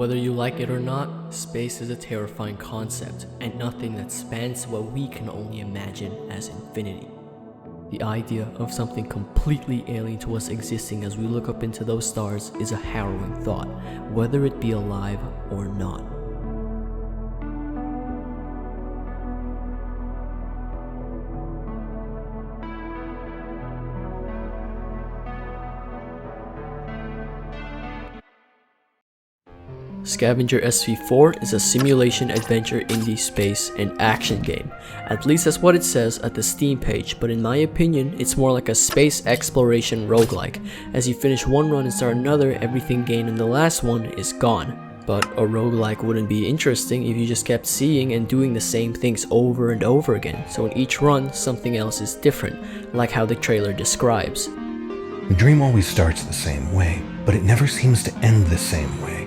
Whether you like it or not, space is a terrifying concept, and nothing that spans what we can only imagine as infinity. The idea of something completely alien to us existing as we look up into those stars is a harrowing thought, whether it be alive or not. Scavenger SV4 is a simulation adventure indie space and action game. At least that's what it says at the Steam page, but in my opinion, it's more like a space exploration roguelike. As you finish one run and start another, everything gained in the last one is gone. But a roguelike wouldn't be interesting if you just kept seeing and doing the same things over and over again, so in each run, something else is different, like how the trailer describes. The dream always starts the same way, but it never seems to end the same way.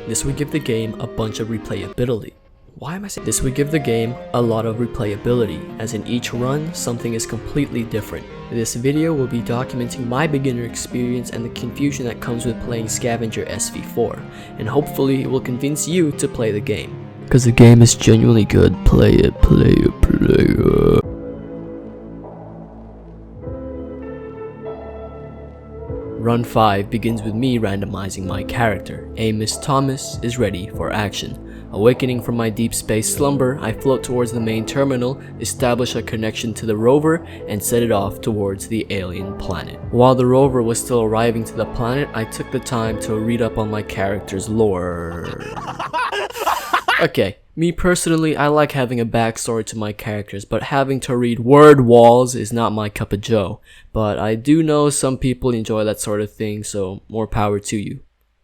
This would give the game a bunch of replayability. This would give the game a lot of replayability, as in each run, something is completely different. This video will be documenting my beginner experience and the confusion that comes with playing Scavenger SV4, and hopefully it will convince you to play the game. Cause the game is genuinely good, play it, play it, play it. Run 5 begins with me randomizing my character. Amos Thomas is ready for action. Awakening from my deep space slumber, I float towards the main terminal, establish a connection to the rover, and set it off towards the alien planet. While the rover was still arriving to the planet, I took the time to read up on my character's lore. Okay, me personally, I like having a backstory to my characters, but having to read word walls is not my cup of joe. But I do know some people enjoy that sort of thing, so more power to you.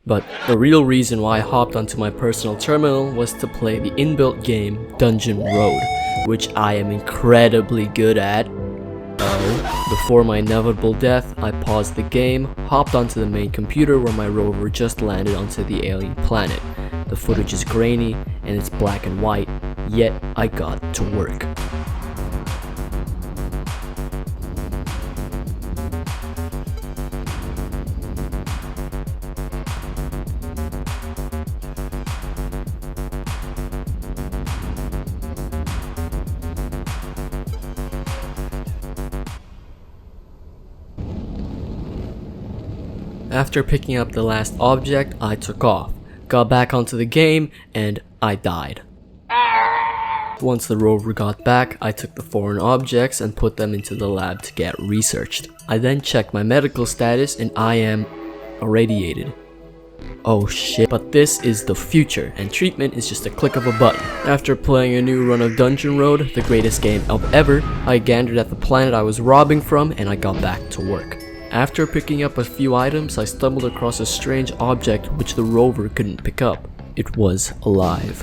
But the real reason why I hopped onto my personal terminal was to play the inbuilt game Dungeon Road, which I am incredibly good at. Before my inevitable death, I paused the game, hopped onto the main computer where my rover just landed onto the alien planet. The footage is grainy and it's black and white, yet I got to work. After picking up the last object, I took off, got back onto the game, and I died. Once the rover got back, I took the foreign objects and put them into the lab to get researched. I then checked my medical status and I am irradiated. Oh shit, but this is the future, and treatment is just a click of a button. After playing a new run of Dungeon Road, the greatest game of ever, I gandered at the planet I was robbing from and I got back to work. After picking up a few items, I stumbled across a strange object which the rover couldn't pick up. It was alive.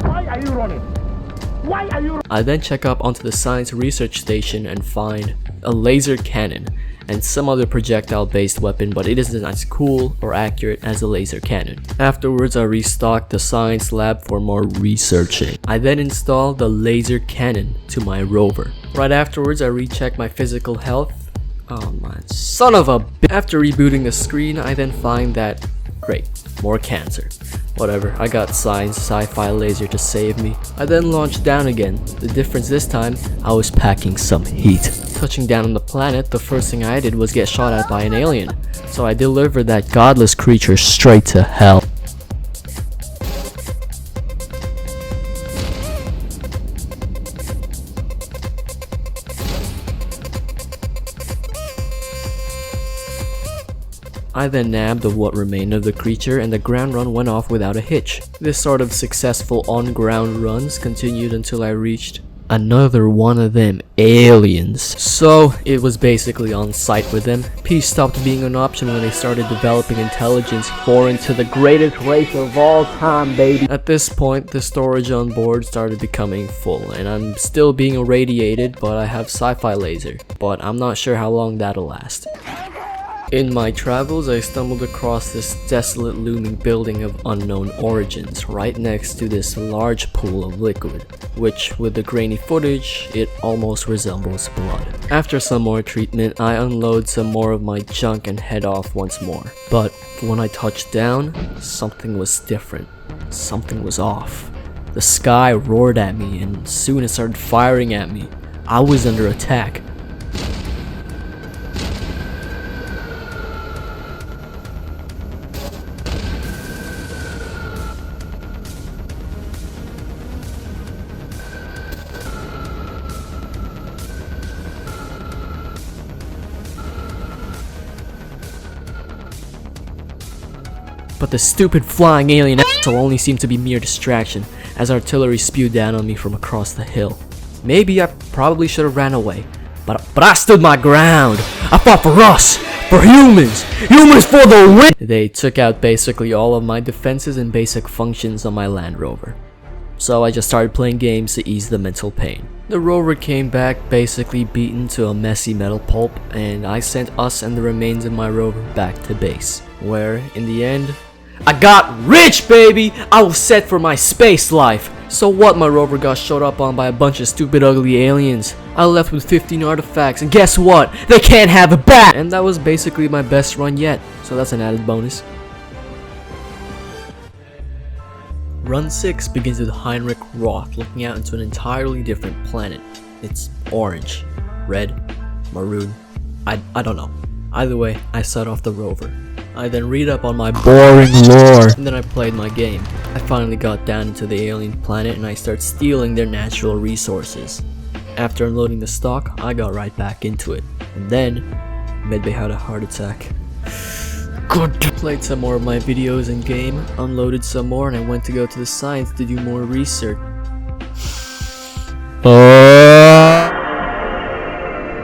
Why are you running? Why are you? I then check up onto the science research station and find a laser cannon and some other projectile-based weapon, but it isn't as cool or accurate as a laser cannon. Afterwards, I restocked the science lab for more researching. I then installed the laser cannon to my rover. Right afterwards, I rechecked my physical health. Oh man, son of a bitch. After rebooting the screen, I then find that, great, more cancer. Whatever, I got science sci-fi laser to save me. I then launched down again. The difference this time, I was packing some heat. Touching down on the planet, the first thing I did was get shot at by an alien. So I delivered that godless creature straight to hell. I then nabbed of what remained of the creature and the ground run went off without a hitch. This sort of successful on-ground runs continued until I reached another one of them aliens. So it was basically on site with them. Peace stopped being an option when they started developing intelligence foreign to the greatest race of all time, baby. At this point, the storage on board started becoming full, and I'm still being irradiated, but I have sci-fi laser. But I'm not sure how long that'll last. In my travels, I stumbled across this desolate looming building of unknown origins right next to this large pool of liquid, which with the grainy footage, it almost resembles blood. After some more treatment, I unload some more of my junk and head off once more. But when I touched down, something was different. Something was off. The sky roared at me and soon it started firing at me. I was under attack. But the stupid flying alien asshole only seemed to be mere distraction as artillery spewed down on me from across the hill. Maybe I probably should have ran away, but I stood my ground. I fought for us, for humans for the win! They took out basically all of my defenses and basic functions on my Land Rover. So I just started playing games to ease the mental pain. The rover came back basically beaten to a messy metal pulp, and I sent us and the remains of my rover back to base, where in the end, I got rich, baby! I was set for my space life. So what, my rover got showed up on by a bunch of stupid ugly aliens. I left with 15 artifacts, and guess what? They can't have it back! And that was basically my best run yet, so that's an added bonus. Run 6 begins with Heinrich Roth looking out into an entirely different planet. It's orange, red, maroon, I don't know. Either way, I set off the rover. I then read up on my boring lore, and then I played my game. I finally got down into the alien planet and I start stealing their natural resources. After unloading the stock, I got right back into it. And then, Medbay had a heart attack. Good. Played some more of my videos in game, unloaded some more, and I went to go to the science to do more research.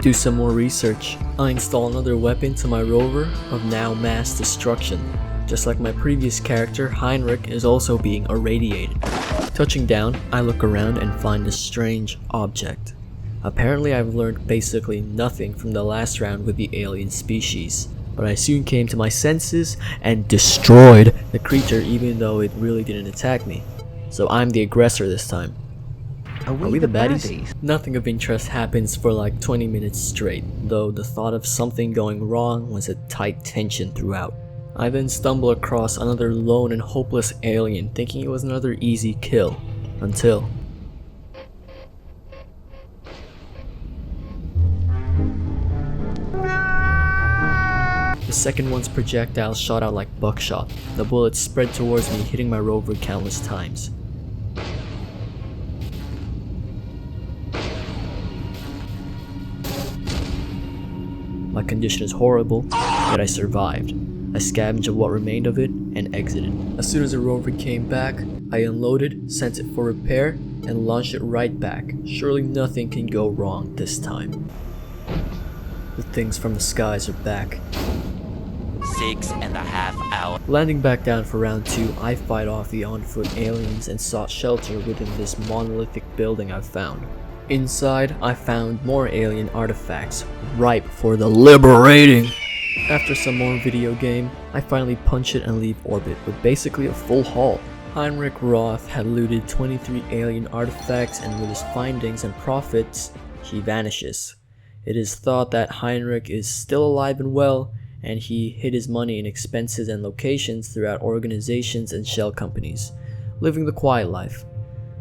Do some more research. I install another weapon to my rover of now mass destruction. Just like my previous character, Heinrich is also being irradiated. Touching down, I look around and find a strange object. Apparently I've learned basically nothing from the last round with the alien species, but I soon came to my senses and destroyed the creature even though it really didn't attack me. So I'm the aggressor this time. Are we the baddies? Nothing of interest happens for like 20 minutes straight, though the thought of something going wrong was a tight tension throughout. I then stumble across another lone and hopeless alien thinking it was another easy kill, until... The second one's projectiles shot out like buckshot. The bullets spread towards me, hitting my rover countless times. My condition is horrible, yet I survived. I scavenged what remained of it and exited. As soon as the rover came back, I unloaded, sent it for repair, and launched it right back. Surely nothing can go wrong this time. The things from the skies are back. 6.5 hours. Landing back down for round 2, I fight off the on-foot aliens and sought shelter within this monolithic building I've found. Inside, I found more alien artifacts, ripe for the liberating. After some more video game, I finally punch it and leave orbit with basically a full haul. Heinrich Roth had looted 23 alien artifacts, and with his findings and profits, he vanishes. It is thought that Heinrich is still alive and well, and he hid his money in expenses and locations throughout organizations and shell companies, living the quiet life.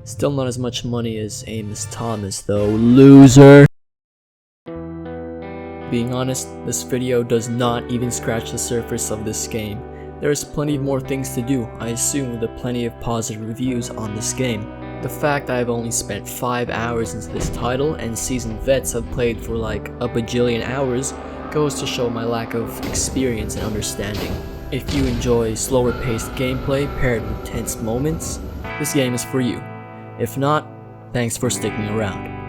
Still not as much money as Amos Thomas though, loser! Being honest, this video does not even scratch the surface of this game. There is plenty more things to do, I assume, with plenty of positive reviews on this game. The fact I have only spent 5 hours into this title and seasoned vets have played for like a bajillion hours goes to show my lack of experience and understanding. If you enjoy slower paced gameplay paired with tense moments, this game is for you. If not, thanks for sticking around.